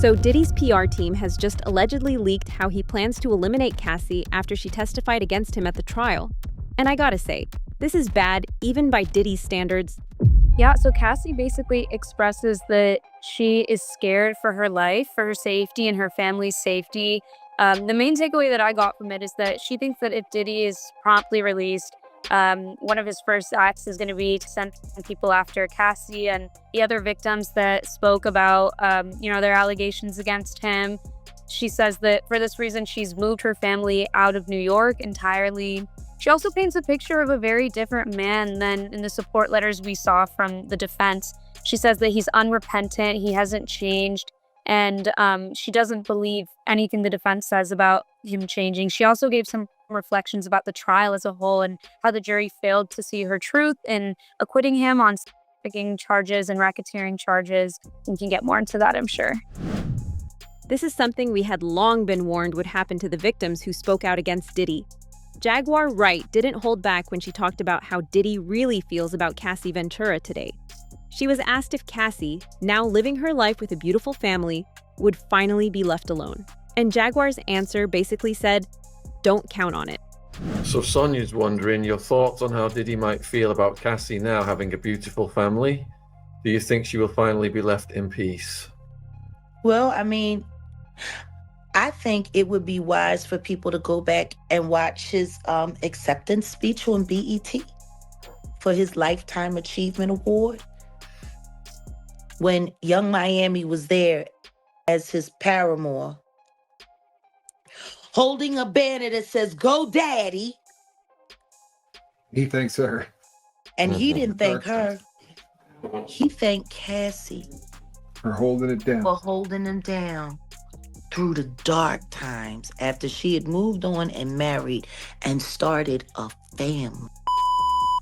So Diddy's PR team has just allegedly leaked how he plans to eliminate Cassie after she testified against him at the trial. And I gotta say, this is bad even by Diddy's standards. Yeah, so Cassie basically expresses that she is scared for her life, for her safety and her family's safety. The main takeaway that I got from it is that she thinks that if Diddy is promptly released, one of his first acts is going to be to send people after Cassie and the other victims that spoke about, their allegations against him. She says that for this reason, she's moved her family out of New York entirely. She also paints a picture of a very different man than in the support letters we saw from the defense. She says that he's unrepentant, he hasn't changed, and she doesn't believe anything the defense says about him changing. She also gave some reflections about the trial as a whole and how the jury failed to see her truth in acquitting him on trafficking charges and racketeering charges. We can get more into that, I'm sure. This is something we had long been warned would happen to the victims who spoke out against Diddy. Jaguar Wright didn't hold back when she talked about how Diddy really feels about Cassie Ventura today. She was asked if Cassie, now living her life with a beautiful family, would finally be left alone. And Jaguar's answer basically said, "Don't count on it." So Sonia's wondering your thoughts on how Diddy might feel about Cassie now having a beautiful family. Do you think she will finally be left in peace? Well, I think it would be wise for people to go back and watch his acceptance speech on BET for his Lifetime Achievement Award. When Young Miami was there as his paramour, holding a banner that says, "Go Daddy." He thanks her. And he didn't thank her. He thanked Cassie For holding it down. for holding him down through the dark times after she had moved on and married and started a family.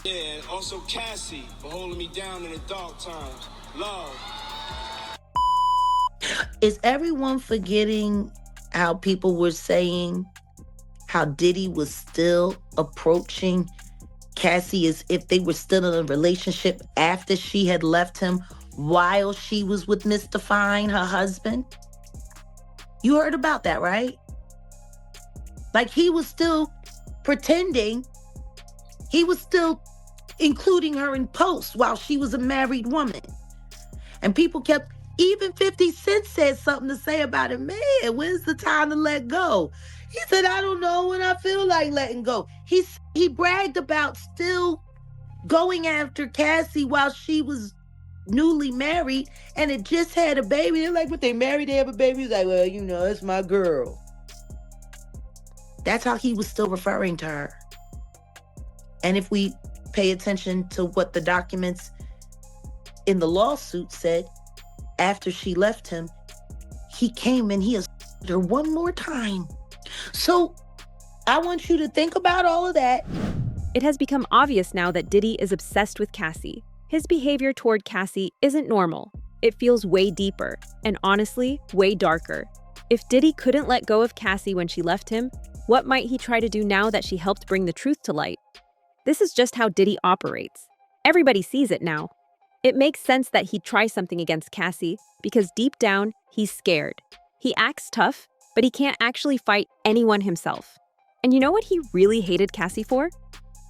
Yeah, and also Cassie for holding me down in the dark times. Love. Is everyone forgetting how people were saying how Diddy was still approaching Cassie as if they were still in a relationship after she had left him while she was with Mr. Fine, her husband? You heard about that, right? Like he was still pretending, he was still including her in posts while she was a married woman. And people kept, even 50 Cent said something to say about it. Man, when's the time to let go? He said, "I don't know when I feel like letting go." He bragged about still going after Cassie while she was newly married and had just had a baby. They're like, "But they married, they have a baby." He's like, "Well, it's my girl." That's how he was still referring to her. And if we pay attention to what the documents in the lawsuit said, after she left him, he came and he assaulted her one more time. So I want you to think about all of that. It has become obvious now that Diddy is obsessed with Cassie. His behavior toward Cassie isn't normal. It feels way deeper, and honestly, way darker. If Diddy couldn't let go of Cassie when she left him, what might he try to do now that she helped bring the truth to light? This is just how Diddy operates. Everybody sees it now. It makes sense that he'd try something against Cassie because deep down, he's scared. He acts tough, but he can't actually fight anyone himself. And you know what he really hated Cassie for?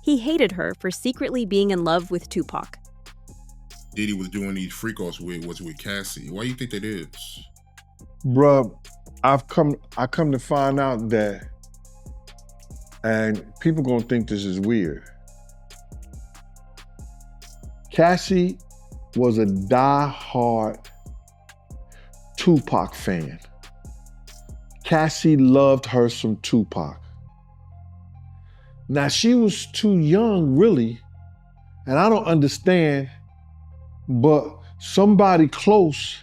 He hated her for secretly being in love with Tupac. Diddy was doing these freak-offs was with Cassie. Why do you think that is? Bruh, I come to find out that, and people gonna think this is weird, Cassie was a die-hard Tupac fan. Cassie loved her some Tupac. Now, she was too young, really, and I don't understand, but somebody close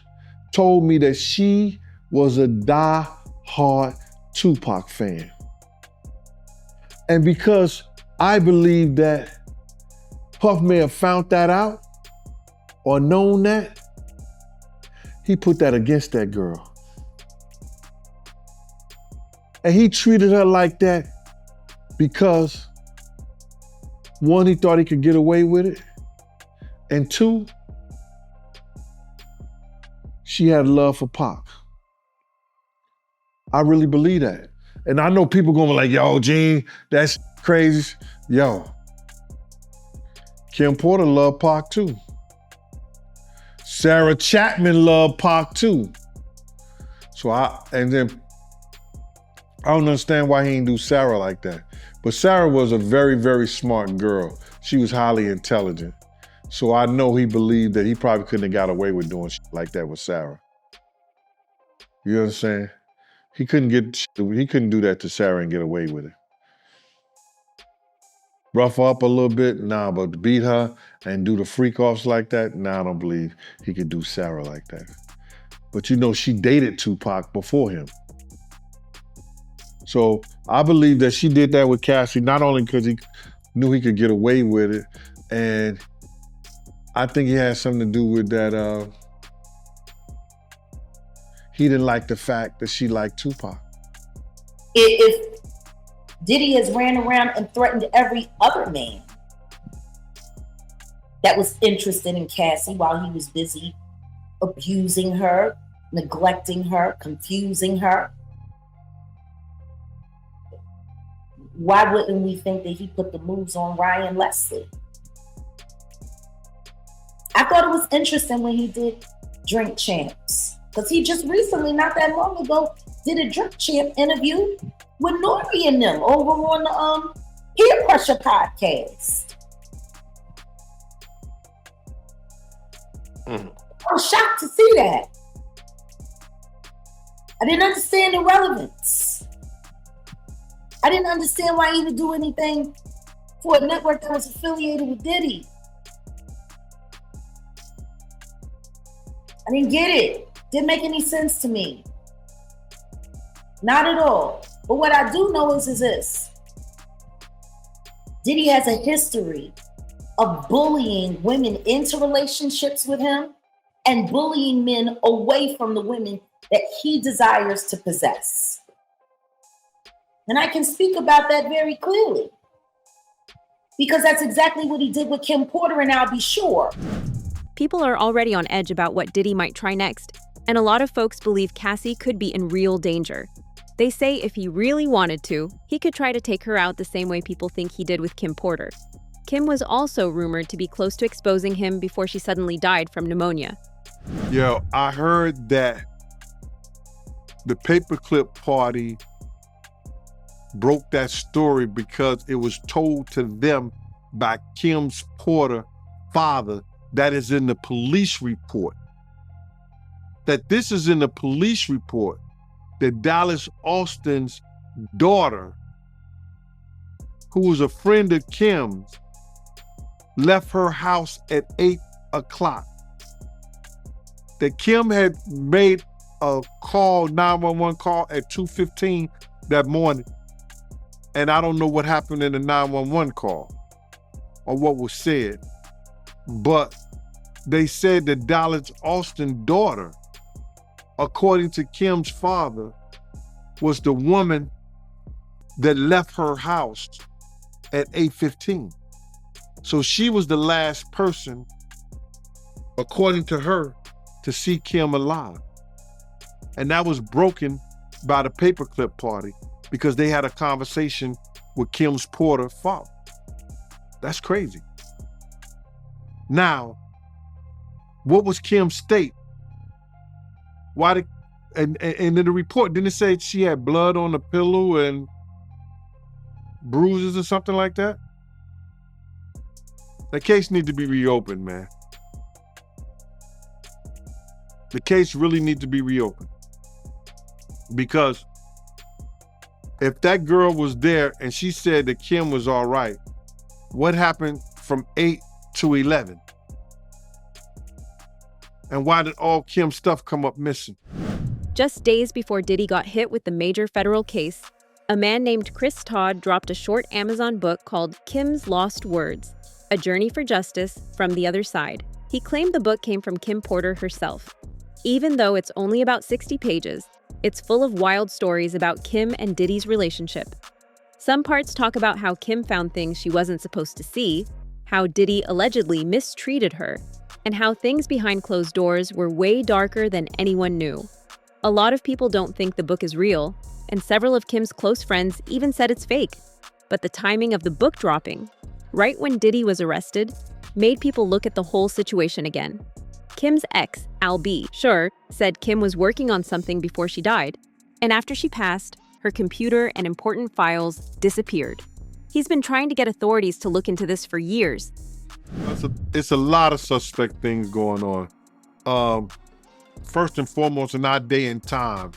told me that she was a die-hard Tupac fan. And because I believe that Puff may have found that out or known that, he put that against that girl. And he treated her like that because, one, he thought he could get away with it, and two, she had love for Pac. I really believe that. And I know people gonna be like, yo, Gene, that's crazy. Yo, Kim Porter loved Pac too. Sarah Chapman loved Pac too. And then I don't understand why he didn't do Sarah like that. But Sarah was a very, very smart girl. She was highly intelligent. So I know he believed that he probably couldn't have got away with doing shit like that with Sarah. You know what I'm saying? He couldn't do that to Sarah and get away with it. Rough her up a little bit, nah, but to beat her and do the freak offs like that, nah, I don't believe he could do Sarah like that. But you know, she dated Tupac before him. So I believe that she did that with Cassie, not only because he knew he could get away with it, and I think it had something to do with that he didn't like the fact that she liked Tupac. If Diddy has ran around and threatened every other man that was interested in Cassie while he was busy abusing her, neglecting her, confusing her, why wouldn't we think that he put the moves on Ryan Leslie? I thought it was interesting when he did Drink Champs, because he just recently, not that long ago, did a Drink Champ interview with Nori and them over on the Peer Pressure podcast. I was shocked to see that. I didn't understand the relevance. I didn't understand why he would do anything for a network that was affiliated with Diddy. I didn't get it. Didn't make any sense to me. Not at all. But what I do know is this. Diddy has a history of bullying women into relationships with him and bullying men away from the women that he desires to possess. And I can speak about that very clearly, because that's exactly what he did with Kim Porter, and I'll be sure. People are already on edge about what Diddy might try next, and a lot of folks believe Cassie could be in real danger. They say if he really wanted to, he could try to take her out the same way people think he did with Kim Porter. Kim was also rumored to be close to exposing him before she suddenly died from pneumonia. Yo, I heard that the paperclip party broke that story because it was told to them by Kim's Porter father that is in the police report. That this is in the police report, that Dallas Austin's daughter, who was a friend of Kim's, left her house at 8 o'clock. That Kim had made a call, 911 call at 2:15 that morning. And I don't know what happened in the 911 call or what was said, but they said that Dallas Austin's daughter, according to Kim's father, was the woman that left her house at 8:15. So she was the last person, according to her, to see Kim alive. And that was broken by the paperclip party because they had a conversation with Kim's Porter father. That's crazy. Now, what was Kim's state? Why did, and in the report, didn't it say she had blood on the pillow and bruises or something like that? The case needs to be reopened, man. The case really needs to be reopened. Because if that girl was there and she said that Kim was all right, what happened from 8 to 11? And why did all Kim's stuff come up missing? Just days before Diddy got hit with the major federal case, a man named Chris Todd dropped a short Amazon book called Kim's Lost Words, A Journey for Justice from the Other Side. He claimed the book came from Kim Porter herself. Even though it's only about 60 pages, it's full of wild stories about Kim and Diddy's relationship. Some parts talk about how Kim found things she wasn't supposed to see, how Diddy allegedly mistreated her, and how things behind closed doors were way darker than anyone knew. A lot of people don't think the book is real, and several of Kim's close friends even said it's fake. But the timing of the book dropping, right when Diddy was arrested, made people look at the whole situation again. Kim's ex, Al B., sure, said Kim was working on something before she died, and after she passed, her computer and important files disappeared. He's been trying to get authorities to look into this for years. It's a lot of suspect things going on. First and foremost, in our day and time,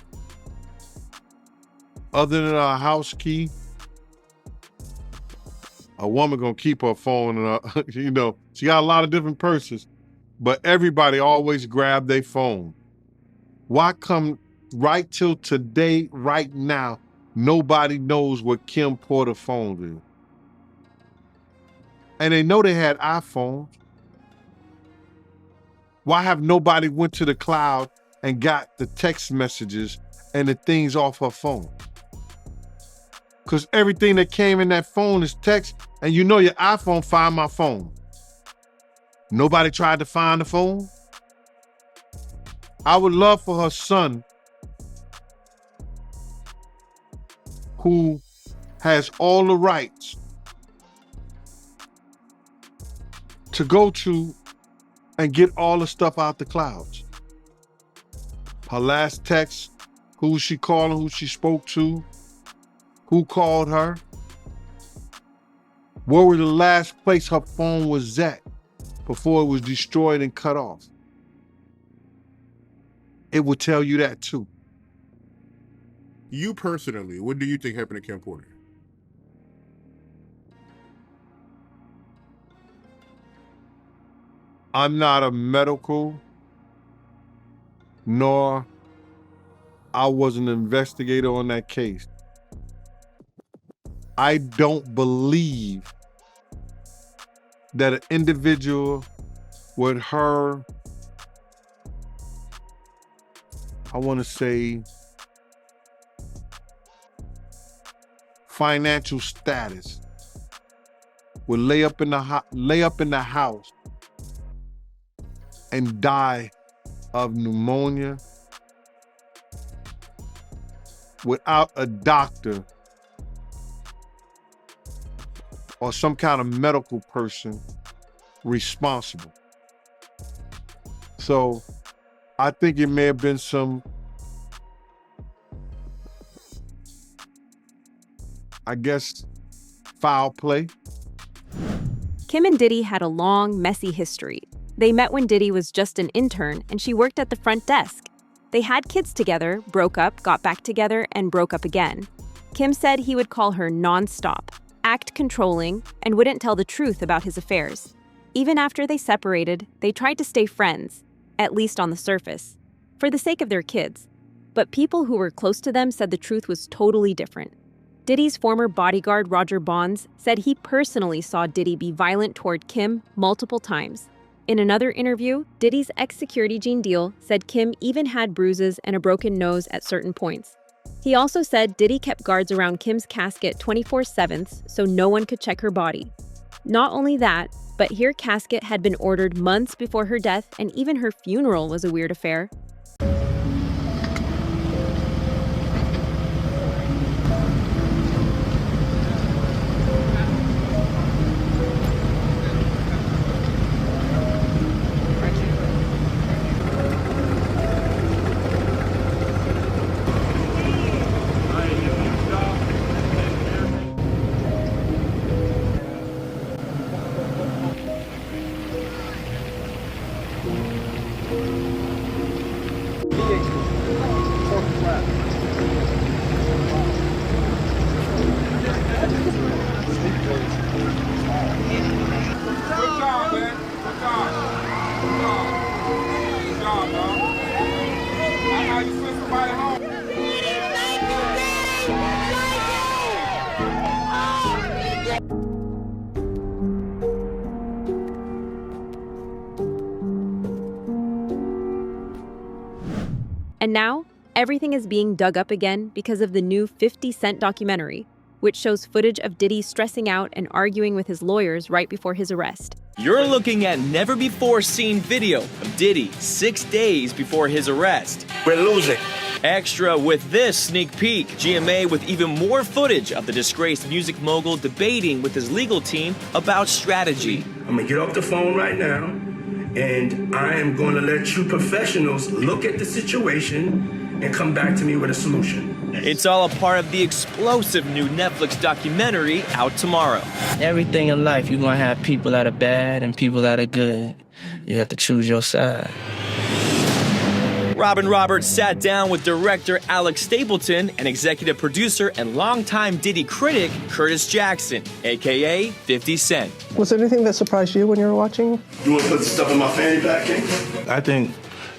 other than our house key, a woman gonna keep her phone and she got a lot of different purses, but everybody always grab their phone. Why come right till today, right now, nobody knows what Kim Porter phone is? And they know they had iPhones. Why have nobody went to the cloud and got the text messages and the things off her phone? Because everything that came in that phone is text, and your iPhone find my phone. Nobody tried to find the phone? I would love for her son, who has all the rights, to go to and get all the stuff out the clouds. Her last text, who she calling, who she spoke to, who called her, where was the last place her phone was at before it was destroyed and cut off. It will tell you that too. You personally, what do you think happened to Kim Porter? I'm not a medical, nor I was an investigator on that case. I don't believe that an individual with her, I want to say, financial status would lay up in the house and die of pneumonia without a doctor or some kind of medical person responsible. So I think it may have been some, foul play. Kim and Diddy had a long, messy history. They met when Diddy was just an intern and she worked at the front desk. They had kids together, broke up, got back together, and broke up again. Kim said he would call her nonstop, act controlling, and wouldn't tell the truth about his affairs. Even after they separated, they tried to stay friends, at least on the surface, for the sake of their kids. But people who were close to them said the truth was totally different. Diddy's former bodyguard, Roger Bonds, said he personally saw Diddy be violent toward Kim multiple times. In another interview, Diddy's ex-security Gene Deal said Kim even had bruises and a broken nose at certain points. He also said Diddy kept guards around Kim's casket 24/7 so no one could check her body. Not only that, but her casket had been ordered months before her death, and even her funeral was a weird affair. And now, everything is being dug up again because of the new 50 Cent documentary, which shows footage of Diddy stressing out and arguing with his lawyers right before his arrest. You're looking at never-before-seen video of Diddy 6 days before his arrest. We're losing. Extra with this sneak peek, GMA with even more footage of the disgraced music mogul debating with his legal team about strategy. I'm gonna get off the phone right now, and I am gonna let you professionals look at the situation and come back to me with a solution. It's all a part of the explosive new Netflix documentary out tomorrow. Everything in life, you're gonna have people that are bad and people that are good. You have to choose your side. Robin Roberts sat down with director Alex Stapleton and executive producer and longtime Diddy critic Curtis Jackson, aka 50 Cent. Was there anything that surprised you when you were watching? You wanna put the stuff in my fanny pack, King? I think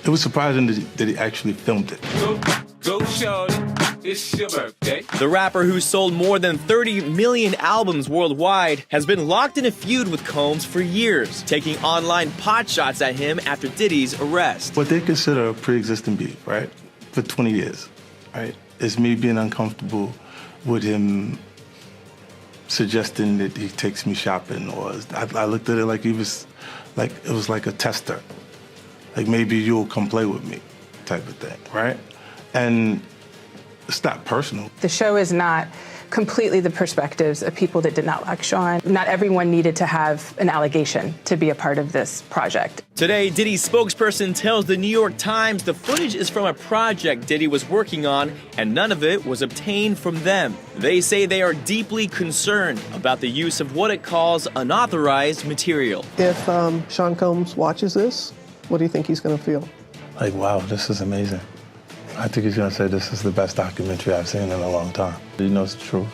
it was surprising that he actually filmed it. Go, shorty. It's your birthday. The rapper who sold more than 30 million albums worldwide has been locked in a feud with Combs for years, taking online potshots at him after Diddy's arrest. What they consider a pre-existing beef, right, for 20 years, right, is me being uncomfortable with him suggesting that he takes me shopping, or I looked at it like it was like a tester, like maybe you'll come play with me, type of thing, right? And it's not personal. The show is not completely the perspectives of people that did not like Sean. Not everyone needed to have an allegation to be a part of this project. Today, Diddy's spokesperson tells the New York Times the footage is from a project Diddy was working on, and none of it was obtained from them. They say they are deeply concerned about the use of what it calls unauthorized material. If Sean Combs watches this, what do you think he's going to feel? Like, wow, this is amazing. I think he's gonna say this is the best documentary I've seen in a long time. He knows the truth.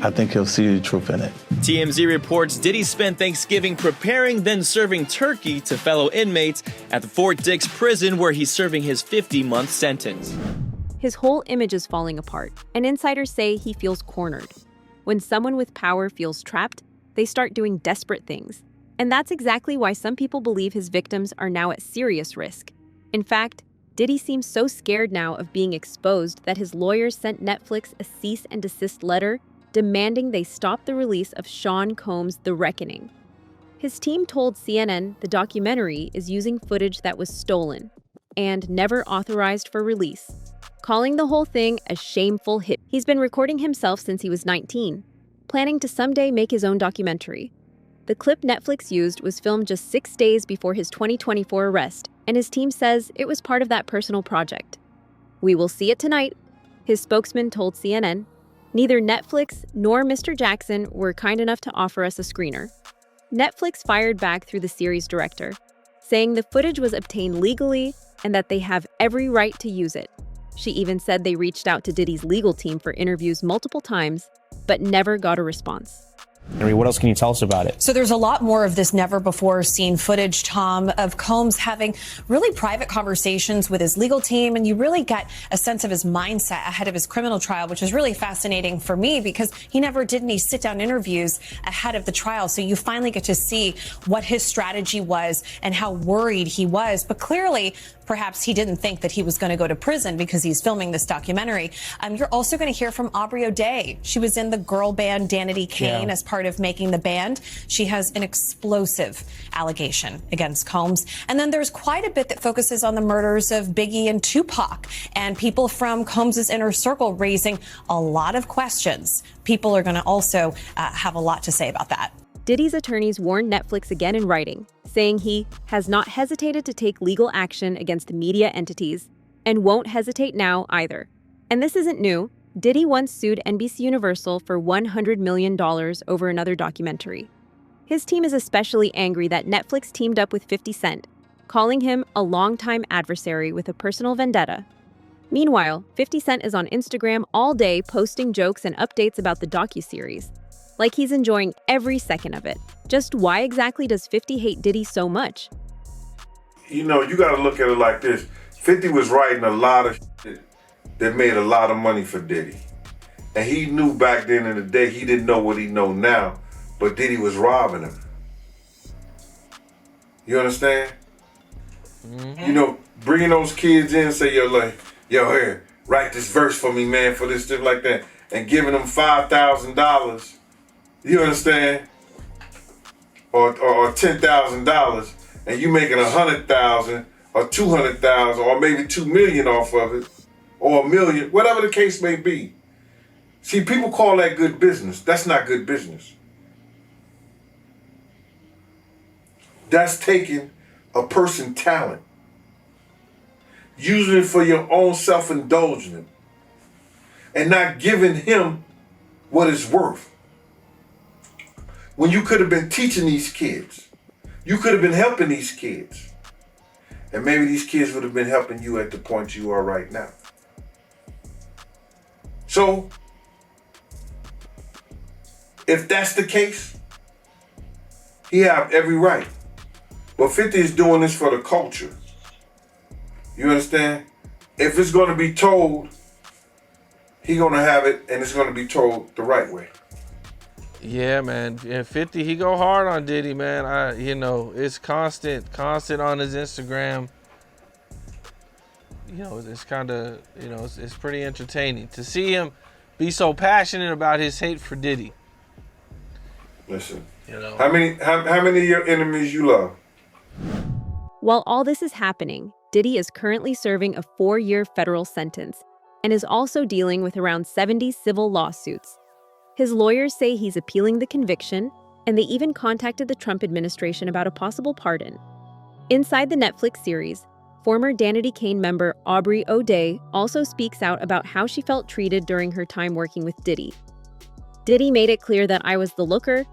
I think he'll see the truth in it. TMZ reports Diddy spent Thanksgiving preparing, then serving turkey to fellow inmates at the Fort Dix prison where he's serving his 50-month sentence. His whole image is falling apart, and insiders say he feels cornered. When someone with power feels trapped, they start doing desperate things. And that's exactly why some people believe his victims are now at serious risk. In fact, Diddy seems so scared now of being exposed that his lawyers sent Netflix a cease and desist letter demanding they stop the release of Sean Combs' The Reckoning. His team told CNN the documentary is using footage that was stolen and never authorized for release, calling the whole thing a shameful hit. He's been recording himself since he was 19, planning to someday make his own documentary. The clip Netflix used was filmed just 6 days before his 2024 arrest, and his team says it was part of that personal project. We will see it tonight, his spokesman told CNN. Neither Netflix nor Mr. Jackson were kind enough to offer us a screener. Netflix fired back through the series director, saying the footage was obtained legally and that they have every right to use it. She even said they reached out to Diddy's legal team for interviews multiple times, but never got a response. Henry, what else can you tell us about it? So there's a lot more of this never-before-seen footage, Tom, of Combs having really private conversations with his legal team, and you really get a sense of his mindset ahead of his criminal trial, which is really fascinating for me because he never did any sit-down interviews ahead of the trial. So you finally get to see what his strategy was and how worried he was. But clearly, perhaps he didn't think that he was going to go to prison because he's filming this documentary. You're also going to hear from Aubrey O'Day. She was in the girl band Danity Kane as part of making the band. She has an explosive allegation against Combs. And then there's quite a bit that focuses on the murders of Biggie and Tupac, and people from Combs's inner circle raising a lot of questions. People are going to also have a lot to say about that. Diddy's attorneys warned Netflix again in writing, saying he has not hesitated to take legal action against media entities and won't hesitate now either. And this isn't new. Diddy once sued NBC Universal for $100 million over another documentary. His team is especially angry that Netflix teamed up with 50 Cent, calling him a longtime adversary with a personal vendetta. Meanwhile, 50 Cent is on Instagram all day posting jokes and updates about the docuseries, like he's enjoying every second of it. Just why exactly does 50 hate Diddy so much? You know, you gotta look at it like this. 50 was writing a lot of shit that made a lot of money for Diddy. And he knew back then in the day, he didn't know what he know now, but Diddy was robbing him. You understand? You know, bringing those kids in, say, yo, here, write this verse for me, man, for this, stuff like that, and giving them $5,000, you understand? Or $10,000, and you making $100,000 or $200,000 or maybe $2 million off of it, or $1 million, whatever the case may be. See, people call that good business. That's not good business. That's taking a person's talent, using it for your own self-indulgence, and not giving him what it's worth. When you could have been teaching these kids, you could have been helping these kids, and maybe these kids would have been helping you at the point you are right now. So, if that's the case, he have every right. But 50 is doing this for the culture. You understand? If it's going to be told, he going to have it, and it's going to be told the right way. Yeah, man. And 50, he go hard on Diddy, man. It's constant on his Instagram. It's kind of, it's pretty entertaining to see him be so passionate about his hate for Diddy. Listen, how many of your enemies you love? While all this is happening, Diddy is currently serving a 4-year federal sentence and is also dealing with around 70 civil lawsuits. His lawyers say he's appealing the conviction, and they even contacted the Trump administration about a possible pardon. Inside the Netflix series, former Danity Kane member Aubrey O'Day also speaks out about how she felt treated during her time working with Diddy. Diddy made it clear that I was the looker,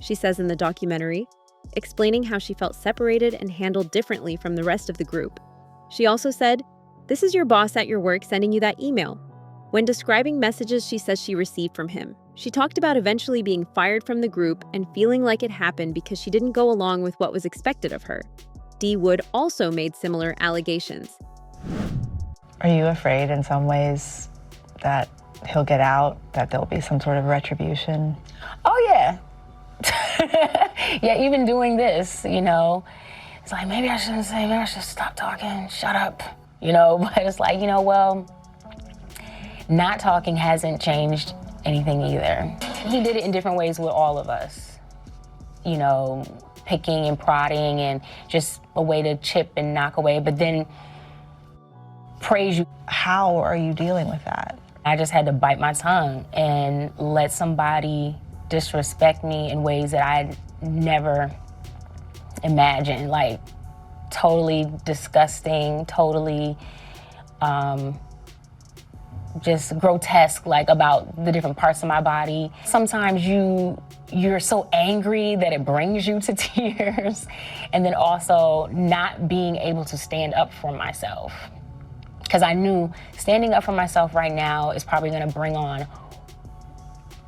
she says in the documentary, explaining how she felt separated and handled differently from the rest of the group. She also said, "This is your boss at your work sending you that email." When describing messages she says she received from him, she talked about eventually being fired from the group and feeling like it happened because she didn't go along with what was expected of her. D. Wood also made similar allegations. Are you afraid in some ways that he'll get out, that there'll be some sort of retribution? Oh, yeah. Yeah, even doing this, it's like, maybe I shouldn't say, maybe I should stop talking, shut up, but it's like, well, not talking hasn't changed anything either. He did it in different ways with all of us, picking and prodding and just a way to chip and knock away, but then praise you. How are you dealing with that? I just had to bite my tongue and let somebody disrespect me in ways that I never imagined, like totally disgusting, totally just grotesque, like about the different parts of my body. Sometimes you're so angry that it brings you to tears, and then also not being able to stand up for myself. Because I knew standing up for myself right now is probably gonna bring on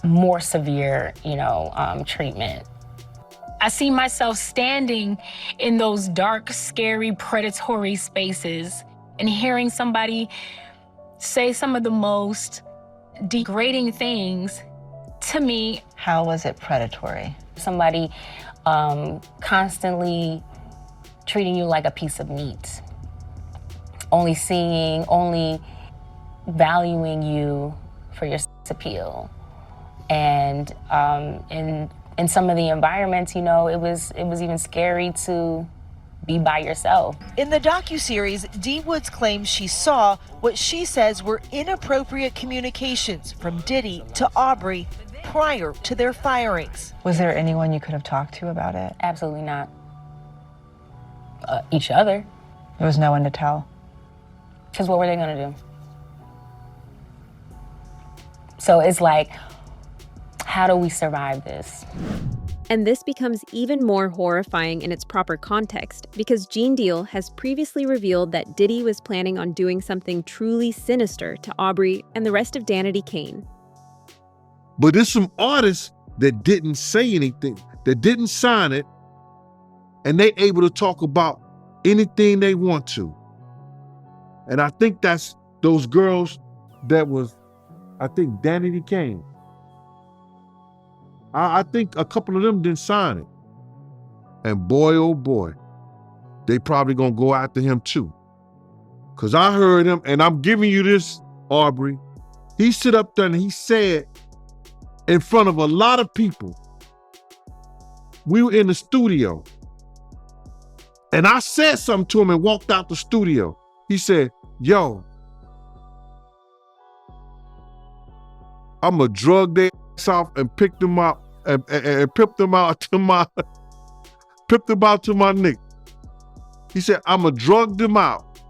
more severe, treatment. I see myself standing in those dark, scary, predatory spaces and hearing somebody say some of the most degrading things to me. How was it predatory? Somebody constantly treating you like a piece of meat. Only valuing you for your sex appeal. And in some of the environments, it was even scary to be by yourself. In the docuseries, D. Woods claims she saw what she says were inappropriate communications from Diddy to Aubrey prior to their firings. Was there anyone you could have talked to about it? Absolutely not. Each other. There was no one to tell? Because what were they gonna do? So it's like, how do we survive this? And this becomes even more horrifying in its proper context because Gene Deal has previously revealed that Diddy was planning on doing something truly sinister to Aubrey and the rest of Danity Kane. But there's some artists that didn't say anything, that didn't sign it, and they able to talk about anything they want to. And I think that's those girls that was, I think Danity Kane. I think a couple of them didn't sign it. And boy, oh boy, they probably gonna go after him too. Cause I heard him, and I'm giving you this Aubrey. He stood up there and he said in front of a lot of people, we were in the studio, and I said something to him and walked out the studio. He said, yo, I'm gonna drug their ass off and pick them up and pimp them out to my nigga. He said, I'm gonna drug them out.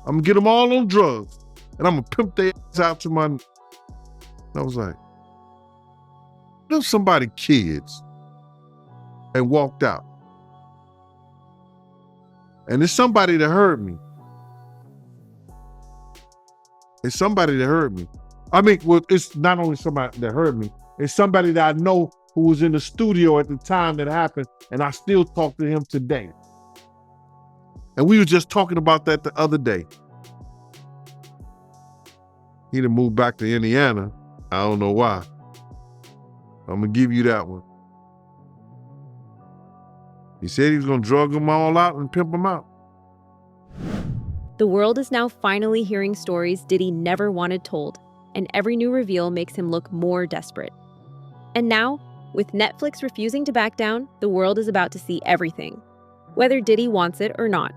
I'm gonna get them all on drugs, and I'm gonna pimp their ass out to my nigga. I was like, there's somebody kids, and walked out. And it's somebody that heard me. It's somebody that heard me. I mean, well, it's not only somebody that heard me, it's somebody that I know who was in the studio at the time that happened, and I still talk to him today. And we were just talking about that the other day. He done moved back to Indiana. I don't know why. I'm gonna give you that one. He said he was gonna drug them all out and pimp them out. The world is now finally hearing stories Diddy never wanted told, and every new reveal makes him look more desperate. And now, with Netflix refusing to back down, the world is about to see everything, whether Diddy wants it or not.